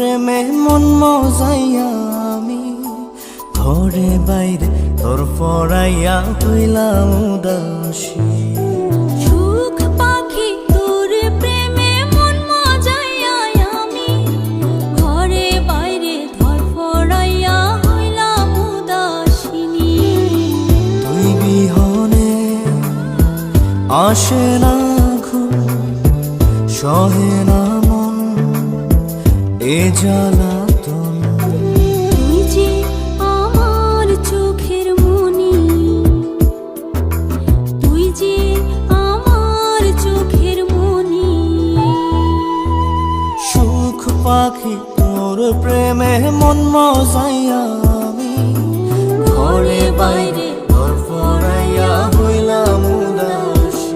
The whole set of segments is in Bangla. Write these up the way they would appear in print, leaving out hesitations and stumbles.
প্রেমে মন মজাইয়া আমি ঘরে বাইরে তোর পড়াইয়া হইলাম উদাসী। সুখ পাখি তোর প্রেমে মন মজাইয়া আমি ঘরে বাইরে ধর পড়াইয়া হইলাম উদাসিনী। তুই বিহনে আসে না ঘুম, সহে না মন এ জ্বালাতন। তুই যে আমার চোখের মনি, তুই যে আমার চোখের মনি। সুখ পাখি তোর প্রেমে মন মজাইয়া আমি ঘরে বাইরে তোর পড়াইয়া হইলাম উদাসী।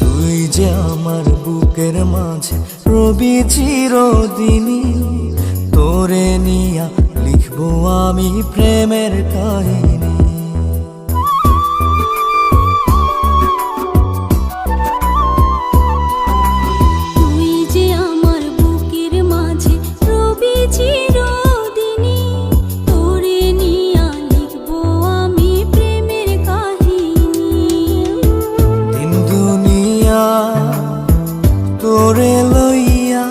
তুই যে আমার বুকের মাঝে রবি চিরদিনই, তোরে নিয়া লিখবো আমি প্রেমের কাহিনী। তুই যে আমার বুকের মাঝে রবি চিরদিনই, তোরে নিয়া লিখবো আমি প্রেমের কাহিনী। দিন দুনিয়া তোরে লইয়া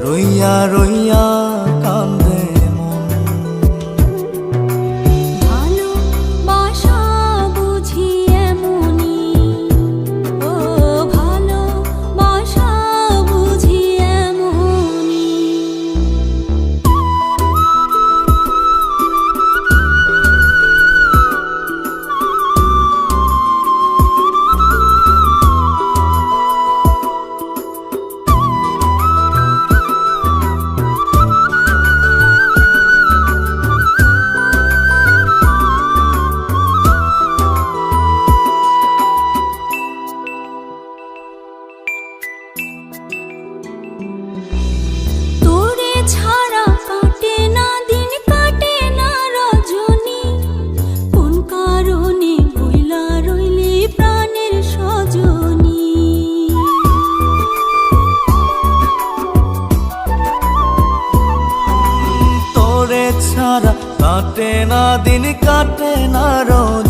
রইয়া রইয়া কান্দে মন। ভালোবাসা বুঝি এমনি, ও ভালোবাসা বুঝি এমনি। তোরে ছাড়া কাটে না দিন, কাটে না রজনী। কোন কারণে ভুইলা রইলি প্রাণের সজনী। তোরে ছাড়া কাটে না দিন, কাটে না রজনী।